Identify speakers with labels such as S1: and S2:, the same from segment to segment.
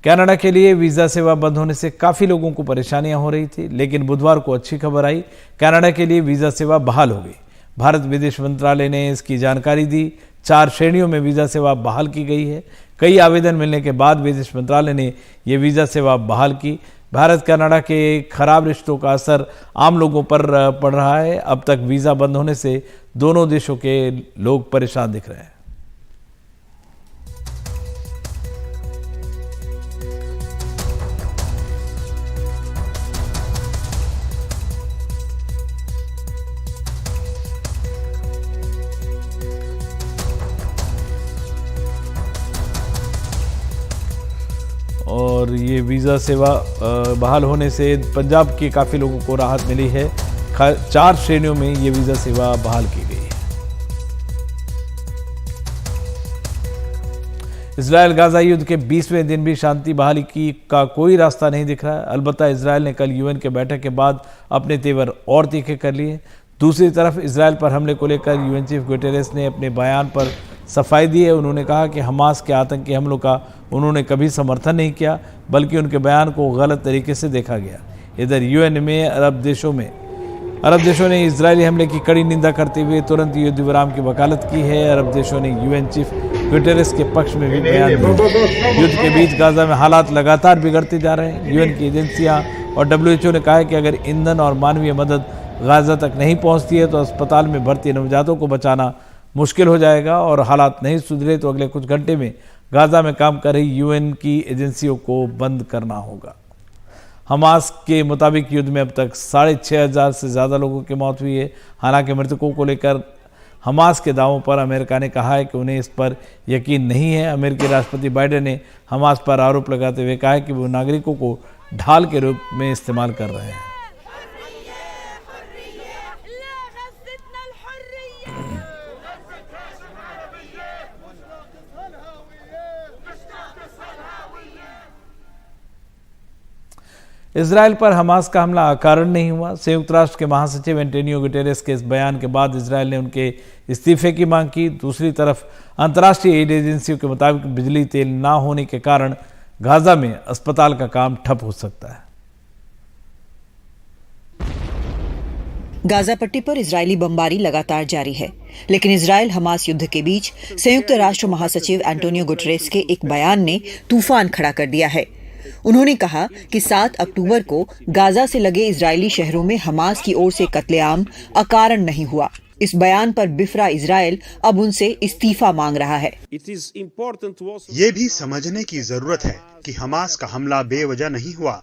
S1: Canada के लिए visa सेवा बंद होने से काफ़ी लोगों को परेशानियां हो रही थी, लेकिन बुधवार को अच्छी खबर आई। कनाडा के लिए वीज़ा सेवा बहाल हो गई। भारत विदेश मंत्रालय ने इसकी जानकारी दी। 4 श्रेणियों में वीज़ा सेवा बहाल की गई है। कई आवेदन मिलने के बाद विदेश मंत्रालय ने यह वीज़ा सेवा बहाल की। भारत कनाडा के खराब रिश्तों का असर आम लोगों पर पड़ रहा है। अब तक वीज़ा बंद होने से दोनों देशों के लोग परेशान दिख रहे हैं। और ये वीज़ा सेवा बहाल होने से पंजाब के काफ़ी लोगों को राहत मिली है। 4 श्रेणियों में ये वीज़ा सेवा बहाल की गई है। इजराइल गाजा युद्ध के 20वें दिन भी शांति बहाली का कोई रास्ता नहीं दिख रहा है। अलबत्ता इजराइल ने कल यूएन के बैठक के बाद अपने तेवर और तीखे कर लिए। दूसरी तरफ इजराइल पर हमले को लेकर यूएन चीफ गुटेरेस ने अपने बयान पर सफाई दी है। उन्होंने कहा कि हमास के आतंकी हमलों का उन्होंने कभी समर्थन नहीं किया, बल्कि उनके बयान को गलत तरीके से देखा गया। इधर यूएन में अरब देशों ने इजरायली हमले की कड़ी निंदा करते हुए तुरंत युद्ध विराम की वकालत की है। अरब देशों ने यूएन चीफ गुटेरेस के पक्ष में भी बयान दिया। युद्ध के बीच गाजा में हालात लगातार बिगड़ते जा रहे हैं। यूएन की एजेंसियां और डब्ल्यूएचओ ने कहा है कि अगर ईंधन और मानवीय मदद गाजा तक नहीं पहुंचती है तो अस्पताल में भर्ती नवजातों को बचाना मुश्किल हो जाएगा और हालात नहीं सुधरे तो अगले कुछ घंटे में गाजा में काम कर रही यूएन की एजेंसियों को बंद करना होगा। हमास के मुताबिक युद्ध में अब तक 6,500 से ज़्यादा लोगों की मौत हुई है। हालांकि मृतकों को लेकर हमास के दावों पर अमेरिका ने कहा है कि उन्हें इस पर यकीन नहीं है। अमेरिकी राष्ट्रपति बाइडेन ने हमास पर आरोप लगाते हुए कहा है कि वो नागरिकों को ढाल के रूप में इस्तेमाल कर रहे हैं। इजराइल पर हमास का हमला अकारण नहीं हुआ। संयुक्त राष्ट्र के महासचिव एंटोनियो गुटेरेस के इस बयान के बाद इजराइल ने उनके इस्तीफे की मांग की। दूसरी तरफ अंतर्राष्ट्रीय एड एजेंसियों के मुताबिक बिजली तेल ना होने के कारण गाजा में अस्पताल का काम ठप हो सकता है।
S2: गाजा पट्टी पर इजरायली बमबारी लगातार जारी है, लेकिन इजराइल हमास युद्ध के बीच संयुक्त राष्ट्र महासचिव एंटोनियो गुटेरेस के एक बयान ने तूफान खड़ा कर दिया है। उन्होंने कहा कि 7 अक्टूबर को गाजा से लगे इजरायली शहरों में हमास की ओर से कत्लेआम अकारण नहीं हुआ। इस बयान पर बिफरा इजराइल अब उनसे इस्तीफा मांग रहा है।
S3: ये भी समझने की जरूरत है कि हमास का हमला बेवजह नहीं हुआ।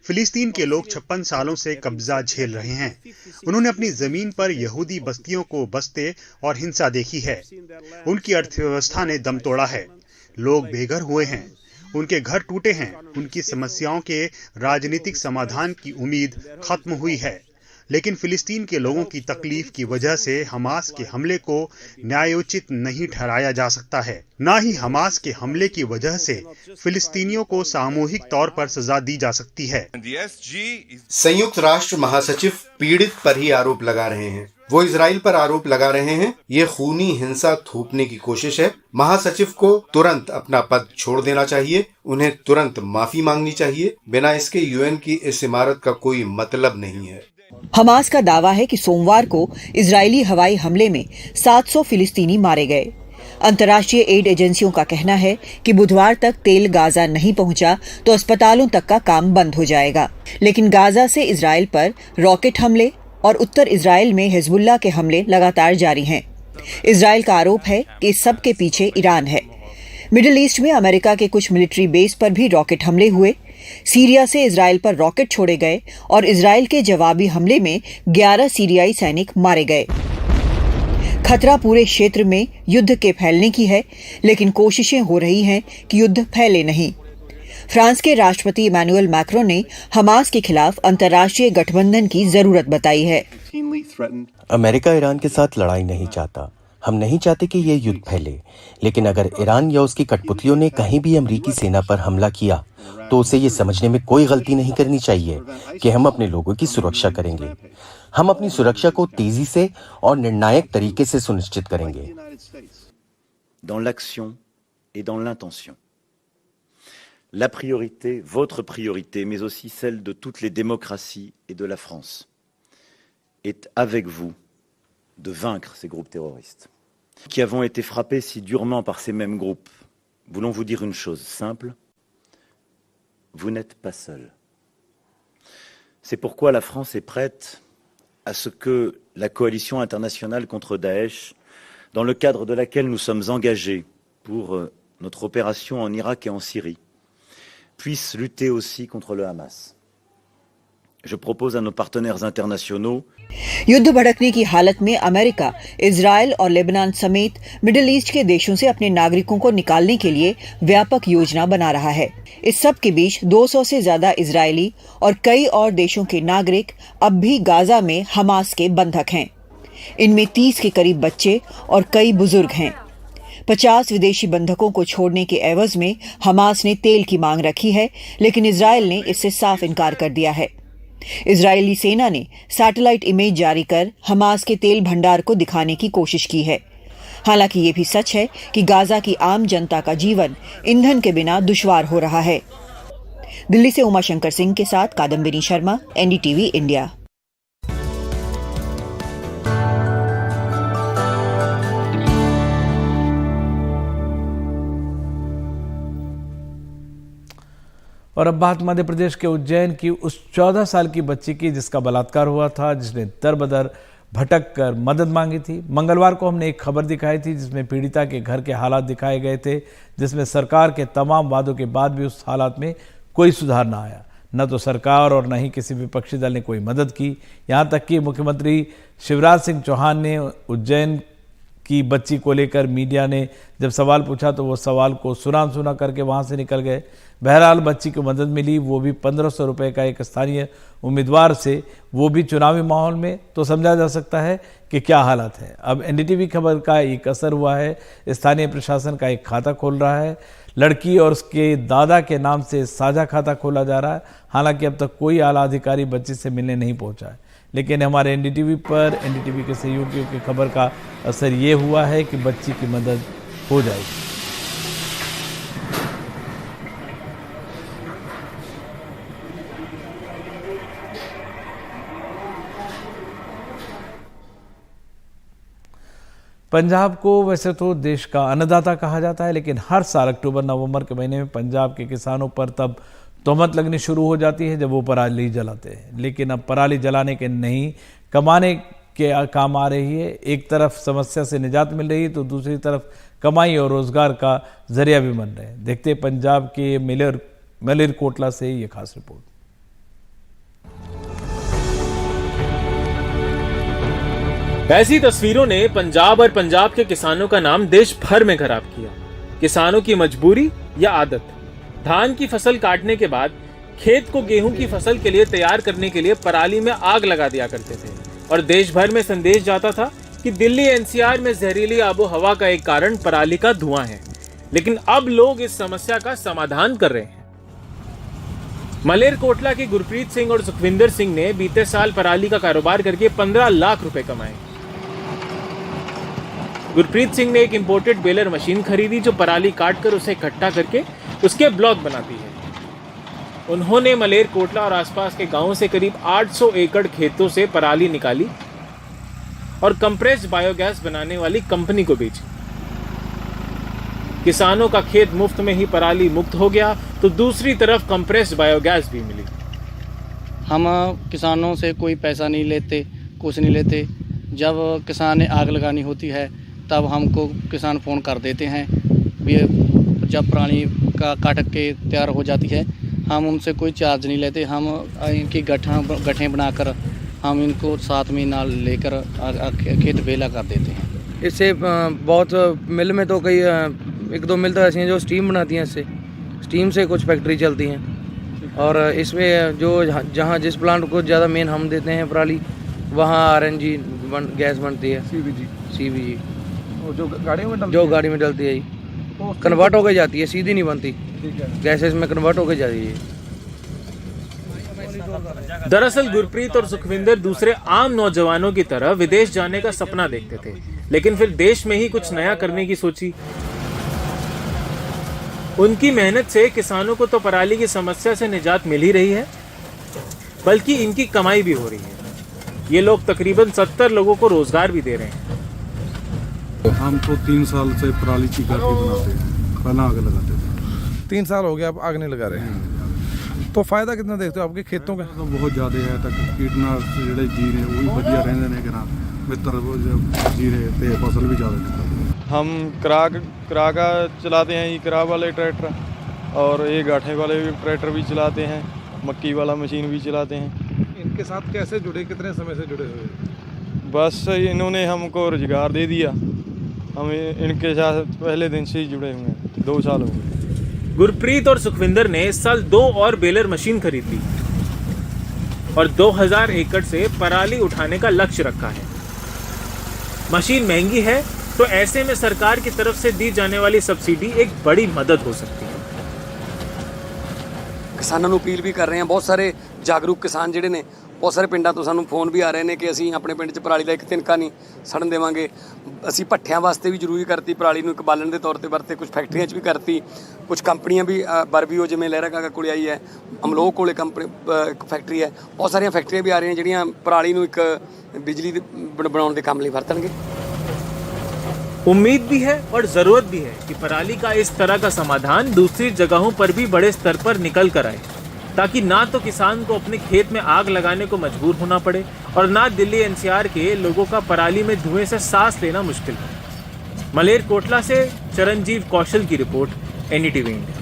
S3: फिलिस्तीन के लोग 56 सालों से कब्जा झेल रहे हैं। उन्होंने अपनी जमीन पर यहूदी बस्तियों को बसते और हिंसा देखी है। उनकी अर्थव्यवस्था ने दम तोड़ा है। लोग बेघर हुए हैं, उनके घर टूटे हैं। उनकी समस्याओं के राजनीतिक समाधान की उम्मीद खत्म हुई है। लेकिन फिलिस्तीन के लोगों की तकलीफ की वजह से हमास के हमले को न्यायोचित नहीं ठहराया जा सकता है। न ही हमास के हमले की वजह से फिलिस्तीनियों को सामूहिक तौर पर सजा दी जा सकती है।
S4: संयुक्त राष्ट्र महासचिव पीड़ित पर ही आरोप लगा रहे हैं। वो इजराइल पर आरोप लगा रहे हैं। ये खूनी हिंसा थोपने की कोशिश है। महासचिव को तुरंत अपना पद छोड़ देना चाहिए। उन्हें तुरंत माफी मांगनी चाहिए। बिना इसके यूएन की इस इमारत का कोई मतलब नहीं है।
S2: हमास का दावा है कि सोमवार को इजरायली हवाई हमले में 700 फिलिस्तीनी मारे गए। अंतर्राष्ट्रीय एड एजेंसियों का कहना है कि बुधवार तक तेल गाजा नहीं पहुंचा तो अस्पतालों तक का काम बंद हो जाएगा। लेकिन गाजा से इजराइल पर रॉकेट हमले और उत्तर इजराइल में हिजबुल्लाह के हमले लगातार जारी हैं। इजराइल का आरोप है कि इस सब के पीछे ईरान है। मिडिल ईस्ट में अमेरिका के कुछ मिलिट्री बेस पर भी रॉकेट हमले हुए। सीरिया से इजराइल पर रॉकेट छोड़े गए और इजराइल के जवाबी हमले में 11 सीरियाई सैनिक मारे गए। खतरा पूरे क्षेत्र में युद्ध के फैलने की है, लेकिन कोशिशें हो रही हैं कि युद्ध फैले नहीं। फ्रांस के राष्ट्रपति इमैनुअल मैक्रों ने हमास के खिलाफ अंतर्राष्ट्रीय गठबंधन की जरूरत बताई है।
S5: अमेरिका ईरान के साथ लड़ाई नहीं चाहता। हम नहीं चाहते कि ये युद्ध फैले, लेकिन अगर ईरान या उसकी कठपुतलियों ने कहीं भी अमेरिकी सेना पर हमला किया तो उसे ये समझने में कोई गलती नहीं करनी चाहिए कि हम अपने लोगों की सुरक्षा करेंगे। हम अपनी सुरक्षा को तेजी से और निर्णायक तरीके से सुनिश्चित करेंगे।
S6: Dans l'action et dans l'intention. la priorité, votre priorité, mais aussi celle de toutes les démocraties et de la France, est avec vous de vaincre ces groupes terroristes, qui avons été frappés si durement par ces mêmes groupes. Voulons vous dire une chose simple, vous n'êtes pas seul. C'est pourquoi la France est prête à ce que la coalition internationale contre Daesh, dans le cadre de laquelle nous sommes engagés pour notre opération en Irak et en Syrie, puisse lutter aussi contre le Hamas. Je propose à nos partenaires internationaux
S2: युद्ध भड़कने की हालत में America, Israel और Lebanon समेत middle east के देशों से अपने नागरिकों को निकालने के लिए व्यापक योजना बना रहा है। इस सब के बीच 200 से ज्यादा इजरायली और कई और देशों के नागरिक अब भी गाजा में हमास के बंधक हैं। इनमें 30 के करीब बच्चे और कई बुजुर्ग हैं। 50 विदेशी बंधकों को छोड़ने के एवज में हमास ने तेल की मांग रखी है, लेकिन इजराइल ने इससे साफ इनकार कर दिया है। इजरायली सेना ने सैटेलाइट इमेज जारी कर हमास के तेल भंडार को दिखाने की कोशिश की है। हालांकि ये भी सच है कि गाजा की आम जनता का जीवन ईंधन के बिना दुश्वार हो रहा है। दिल्ली से उमाशंकर सिंह के साथ कादम्बिनी शर्मा, एनडीटीवी इंडिया।
S1: और अब बात मध्य प्रदेश के उज्जैन की उस 14 साल की बच्ची की जिसका बलात्कार हुआ था, जिसने दर बदर भटक कर मदद मांगी थी। मंगलवार को हमने एक खबर दिखाई थी जिसमें पीड़िता के घर के हालात दिखाए गए थे, जिसमें सरकार के तमाम वादों के बाद भी उस हालात में कोई सुधार ना आया। न तो सरकार और न ही किसी विपक्षी दल ने कोई मदद की। यहाँ तक कि मुख्यमंत्री शिवराज सिंह चौहान ने उज्जैन की बच्ची को लेकर मीडिया ने जब सवाल पूछा तो वो सवाल को सुना करके वहाँ से निकल गए। बहरहाल बच्ची को मदद मिली, वो भी 1500 रुपये का एक स्थानीय उम्मीदवार से, वो भी चुनावी माहौल में। तो समझा जा सकता है कि क्या हालात है। अब एनडीटीवी खबर का एक असर हुआ है। स्थानीय प्रशासन का एक खाता खोल रहा है। लड़की और उसके दादा के नाम से साझा खाता खोला जा रहा है। हालांकि अब तक कोई आला अधिकारी बच्ची से मिलने नहीं पहुंचा है, लेकिन हमारे एनडीटीवी पर एनडीटीवी के सहयोगियों की खबर का असर ये हुआ है कि बच्ची की मदद हो जाएगी। पंजाब को वैसे तो देश का अन्नदाता कहा जाता है, लेकिन हर साल अक्टूबर नवंबर के महीने में पंजाब के किसानों पर तब तोहमत लगनी शुरू हो जाती है जब वो पराली जलाते हैं। लेकिन अब पराली जलाने के नहीं, कमाने के काम आ रही है। एक तरफ समस्या से निजात मिल रही है तो दूसरी तरफ कमाई और रोजगार का जरिया भी बन रहे हैं। देखते हैं पंजाब के मलेरकोटला से ये खास रिपोर्ट।
S7: ऐसी तस्वीरों ने पंजाब और पंजाब के किसानों का नाम देश भर में खराब किया। किसानों की मजबूरी या आदत, धान की फसल काटने के बाद खेत को गेहूं की फसल के लिए तैयार करने के लिए पराली में आग लगा दिया करते थे और देश भर में संदेश जाता था कि दिल्ली एनसीआर में जहरीली आबो हवा का एक कारण पराली का धुआं है। लेकिन अब लोग इस समस्या का समाधान कर रहे हैं। मलेरकोटला के गुरप्रीत सिंह और सुखविंदर सिंह ने बीते साल पराली का कारोबार करके 15 लाख रुपए कमाए। गुरप्रीत सिंह ने एक इंपोर्टेड बेलर मशीन खरीदी जो पराली काटकर उसे इकट्ठा करके उसके ब्लॉक बनाती है। उन्होंने मलेरकोटला और आसपास के गांवों से करीब 800 एकड़ खेतों से पराली निकाली और कंप्रेस्ड बायोगैस बनाने वाली कंपनी को बेची। किसानों का खेत मुफ्त में ही पराली मुक्त हो गया तो दूसरी तरफ कंप्रेस्ड बायोगैस भी मिली।
S8: हम किसानों से कोई पैसा नहीं लेते, कुछ नहीं लेते। जब किसान ने आग लगानी होती है तब हमको किसान फ़ोन कर देते हैं। जब पराली का काट के तैयार हो जाती है हम उनसे कोई चार्ज नहीं लेते। हम इनकी गठें बनाकर हम इनको साथ में नाल लेकर खेत बेला कर देते हैं।
S9: इससे बहुत मिल में तो कई एक दो मिल तो ऐसी हैं जो स्टीम बनाती हैं। इससे स्टीम से कुछ फैक्ट्री चलती हैं और इसमें जो जहाँ जिस प्लांट को ज़्यादा मेन हम देते हैं पराली, वहाँ आरएनजी गैस बनती है। सीबीजी जो गाड़ी में डलती है, कन्वर्ट होकर जाती है, सीधी नहीं बनती, गैसेस में कन्वर्ट होकर जाती है।
S7: दरअसल गुरप्रीत और सुखविंदर दूसरे आम नौजवानों की तरह विदेश जाने का सपना देखते थे, लेकिन फिर देश में ही कुछ नया करने की सोची। उनकी मेहनत से किसानों को तो पराली की समस्या से निजात मिल ही रही है, बल्कि इनकी कमाई भी हो रही है। ये लोग तकरीबन 70 लोगों को रोजगार भी दे रहे हैं।
S10: हम तो 3 साल से पराली की गाठी बनाते हैं, पहले आग लगाते थे।
S11: 3 साल हो गया, अब आग नहीं लगा रहे हैं। तो फायदा कितना देखते हो आपके खेतों का?
S10: तो बहुत ज़्यादा है, तक कीटनाशक ਜਿਹੜੇ जीरे वही बढ़िया रहते हैं कि मित्र जीरे ते फसल भी ज़्यादा निकलती है।
S12: हम कराका चलाते हैं, ये करा वाले ट्रैक्टर, और ये गाठे वाले ट्रैक्टर भी चलाते हैं, मक्की वाला मशीन भी चलाते हैं।
S11: इनके साथ कैसे जुड़े, कितने समय से जुड़े हुए?
S12: बस इन्होंने हमको रोजगार दे दिया, हम इनके साथ पहले दिन से ही जुड़े हुए हैं, 2 साल हो गए।
S7: गुरप्रीत और सुखविंदर ने इस साल 2 और बेलर मशीन खरीद ली और 2000 एकड़ से पराली उठाने का लक्ष्य रखा है। मशीन महंगी है, तो ऐसे में सरकार की तरफ से दी जाने वाली सब्सिडी एक बड़ी मदद हो सकती है।
S13: किसानों ਨੂੰ ਅਪੀਲ ਵੀ ਕਰ ਰਹੇ ਹਾਂ, ਬਹੁਤ ਸਾਰੇ ਜਾਗਰੂਕ ਕਿਸਾਨ ਜਿਹੜੇ ਨੇ, ਬਹੁਤ ਸਾਰੇ ਪਿੰਡਾਂ ਤੋਂ ਸਾਨੂੰ ਫੋਨ ਵੀ ਆ ਰਹੇ ਨੇ ਕਿ ਅਸੀਂ ਆਪਣੇ ਪਿੰਡ 'ਚ ਪਰਾਲੀ ਦਾ ਇੱਕ ਤਿਨਕਾ ਨਹੀਂ ਸੜਨ ਦੇਵਾਂਗੇ। ਅਸੀਂ ਭੱਠਿਆਂ ਵਾਸਤੇ ਵੀ ਜ਼ਰੂਰੀ ਕਰਤੀ ਪਰਾਲੀ ਨੂੰ, ਇੱਕ ਬਾਲਣ ਦੇ ਤੌਰ ਤੇ ਵਰਤੇ, ਕੁਝ ਫੈਕਟਰੀਆਂ 'ਚ ਵੀ ਕਰਤੀ, ਕੁਝ ਕੰਪਨੀਆਂ ਵੀ ਬਰਬੀਓ ਜਿਵੇਂ ਲਹਿਰਾ ਕਾਕਾ ਕੋਲੇ ਆਈ ਹੈ, ਅਮਲੋਹ ਕੋਲੇ ਕੰਪਨੀ ਇੱਕ ਫੈਕਟਰੀ ਹੈ, ਬਹੁਤ ਸਾਰੀਆਂ ਫੈਕਟਰੀਆਂ ਵੀ ਆ ਰਹੀਆਂ ਜਿਹੜੀਆਂ ਪਰਾਲੀ ਨੂੰ ਇੱਕ ਬਿਜਲੀ ਬਣਾਉਣ ਦੇ ਕੰਮ ਲਈ ਵਰਤਣਗੇ।
S7: उम्मीद भी है और जरूरत भी है कि पराली का इस तरह का समाधान दूसरी जगहों पर भी बड़े स्तर पर निकल कर आए, ताकि ना तो किसान को अपने खेत में आग लगाने को मजबूर होना पड़े और ना दिल्ली एनसीआर के लोगों का पराली में धुएं से सांस लेना मुश्किल हो। मलेरकोटला से चरणजीव कौशल की रिपोर्ट, एनडीटीवी इंडिया।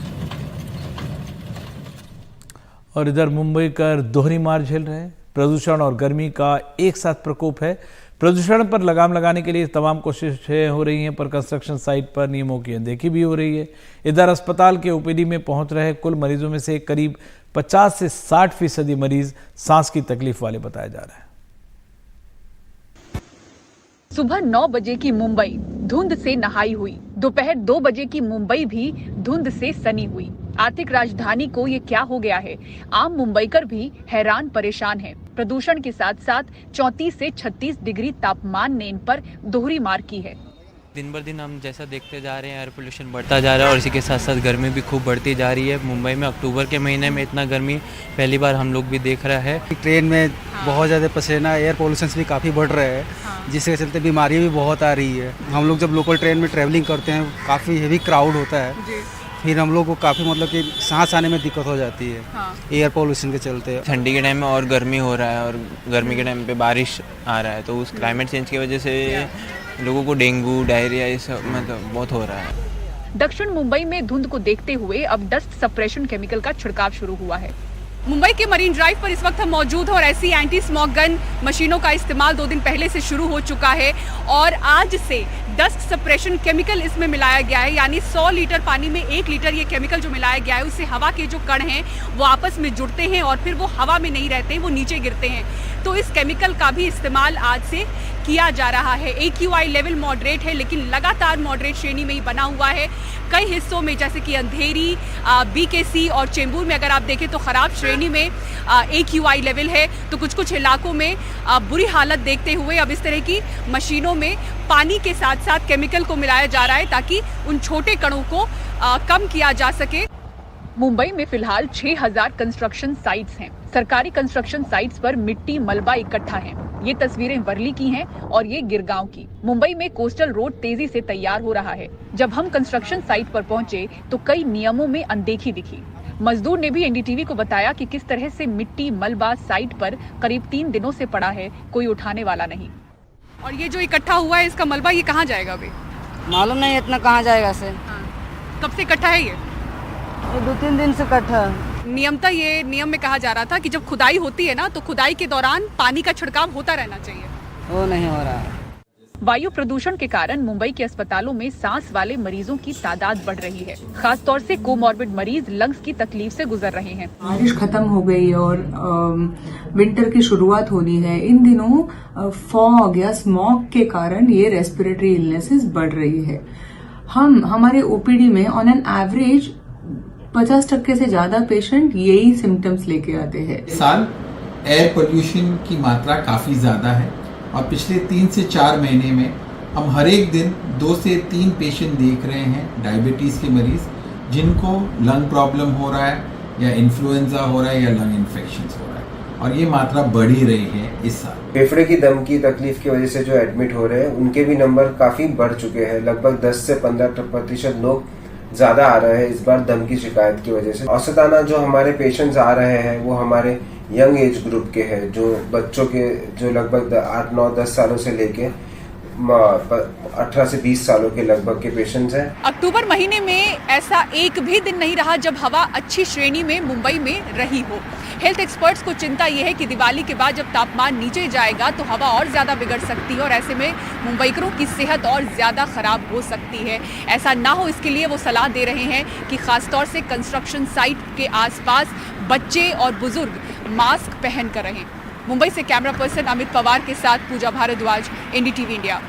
S1: और इधर मुंबई कर दोहरी मार झेल रहे हैं। प्रदूषण और गर्मी का एक साथ प्रकोप है। प्रदूषण पर लगाम लगाने के लिए तमाम कोशिशें हो रही हैं, पर कंस्ट्रक्शन साइट पर नियमों की अनदेखी भी हो रही है। इधर अस्पताल के ओपीडी में पहुंच रहे कुल मरीजों में से करीब 50 से 60% मरीज सांस की तकलीफ वाले बताए जा रहे हैं।
S14: सुबह 9 बजे की मुंबई धुंध से नहाई हुई, दोपहर 2 बजे की मुंबई भी धुंध से सनी हुई। आर्थिक राजधानी को ये क्या हो गया है? आम मुंबईकर भी हैरान परेशान है। प्रदूषण के साथ साथ 34 से 36 डिग्री तापमान ने इन पर दोहरी मार की है।
S15: दिन बर दिन हम जैसा देखते जा रहे हैं, एयर पोल्यूशन बढ़ता जा रहा है और इसी के साथ साथ गर्मी भी खूब बढ़ती जा रही है। मुंबई में अक्टूबर के महीने में इतना गर्मी पहली बार हम लोग भी देख रहा है।
S16: ट्रेन में बहुत ज़्यादा पसीना, एयर पोल्यूशन भी काफ़ी बढ़ रहे हैं, जिसके चलते बीमारी भी बहुत आ रही है। हम लोग जब लोकल ट्रेन में ट्रैवलिंग करते हैं, काफ़ी हेवी क्राउड होता है, फिर हम लोग को काफ़ी मतलब कि सांस आने में दिक्कत हो जाती है एयर पोल्यूशन के चलते।
S15: ठंडी के टाइम में और गर्मी हो रहा है और गर्मी के टाइम पे बारिश आ रहा है, तो उस क्लाइमेट चेंज की वजह से लोगों को डेंगू, डायरिया ये सब मतलब बहुत हो रहा है।
S14: दक्षिण मुंबई में धुंध को देखते हुए अब डस्ट सप्रेशन केमिकल का छिड़काव शुरू हुआ है।
S17: मुंबई के मरीन ड्राइव पर इस वक्त हम मौजूद हैं और ऐसी एंटी स्मॉग गन मशीनों का इस्तेमाल 2 दिन पहले से शुरू हो चुका है और आज से डस्ट सप्रेशन केमिकल इसमें मिलाया गया है। यानी 100 लीटर पानी में 1 लीटर ये केमिकल जो मिलाया गया है, उससे हवा के जो कण हैं वो आपस में जुड़ते हैं और फिर वो हवा में नहीं रहते, वो नीचे गिरते हैं। तो इस केमिकल का भी इस्तेमाल आज से किया जा रहा है। AQI लेवल मॉडरेट है, लेकिन लगातार मॉडरेट श्रेणी में ही बना हुआ है। कई हिस्सों में जैसे कि अंधेरी, BKC और चेंबूर में अगर आप देखें तो खराब श्रेणी में AQI लेवल है, तो कुछ इलाकों में बुरी हालत देखते हुए अब इस तरह की मशीनों में पानी के साथ साथ केमिकल को मिलाया जा रहा है ताकि उन छोटे कणों को कम किया जा सके।
S14: मुंबई में फिलहाल 6000 कंस्ट्रक्शन साइट्स हैं। सरकारी कंस्ट्रक्शन साइट्स पर मिट्टी मलबा इकट्ठा है। ये तस्वीरें वर्ली की हैं और ये गिरगांव की। मुंबई में कोस्टल रोड तेजी से तैयार हो रहा है। जब हम कंस्ट्रक्शन साइट पर पहुंचे तो कई नियमों में अनदेखी दिखी। मजदूर ने भी एनडीटीवी को बताया कि किस तरह से मिट्टी मलबा साइट पर करीब 3 दिनों से पड़ा है, कोई उठाने वाला नहीं।
S17: और ये जो इकट्ठा हुआ है इसका मलबा ये कहाँ जाएगा अभी?
S18: मालूम नहीं इतना कहाँ जाएगा से।
S17: कब से इकट्ठा है ये?
S18: 2-3 दिन से इकट्ठा।
S17: नियमता ये नियम में कहा जा रहा था कि जब खुदाई होती है ना, तो खुदाई के दौरान पानी का छिड़काव होता रहना चाहिए।
S18: वो नहीं हो रहा है।
S14: वायु प्रदूषण के कारण मुंबई के अस्पतालों में सांस वाले मरीजों की तादाद बढ़ रही है। खासतौर से कोमॉर्बिड मरीज लंग्स की तकलीफ से गुजर रहे हैं।
S19: बारिश खत्म हो गई और विंटर की शुरुआत होनी है। इन दिनों फॉग या स्मॉग के कारण ये रेस्पिरेटरी इलनेसेस बढ़ रही है। हमारे ओपीडी में ऑन एन एवरेज 50% से ज्यादा पेशेंट यही सिम्टम्स लेके आते हैं।
S20: साल एयर पोल्यूशन की मात्रा काफी ज्यादा है और पिछले 3 से 4 महीने में हम हर एक दिन 2 से 3 पेशेंट देख रहे हैं डायबिटीज के मरीज, जिनको लंग प्रॉब्लम हो रहा है या इन्फ्लुएंजा हो रहा है या लंग इन्फेक्शन हो रहा है, और ये मात्रा बढ़ ही रही है इस साल।
S21: फेफड़े की दम की तकलीफ की वजह से जो एडमिट हो रहे हैं उनके भी नंबर काफी बढ़ चुके हैं। लगभग 10 से 15% लोग ज्यादा आ रहे हैं इस बार दम की शिकायत की वजह से। औसताना जो हमारे पेशेंट्स आ रहे हैं वो हमारे यंग एज ग्रुप के हैं, जो बच्चों के जो लगभग 8, 9, 10 सालों से लेके 18 से 20 सालों के लगभग के पेशेंट्स हैं।
S17: अक्टूबर महीने में ऐसा एक भी दिन नहीं रहा जब हवा अच्छी श्रेणी में मुंबई में रही हो। हेल्थ एक्सपर्ट्स को चिंता यह है कि दिवाली के बाद जब तापमान नीचे जाएगा तो हवा और ज्यादा बिगड़ सकती है और ऐसे में मुंबईकरों की सेहत और ज्यादा खराब हो सकती है। ऐसा ना हो इसके लिए वो सलाह दे रहे हैं कि खासतौर से कंस्ट्रक्शन साइट के आसपास बच्चे और बुजुर्ग मास्क पहन कर रहें। मुंबई से कैमरा पर्सन अमित पवार के साथ पूजा भारद्वाज, एनडीटीवी इंडिया।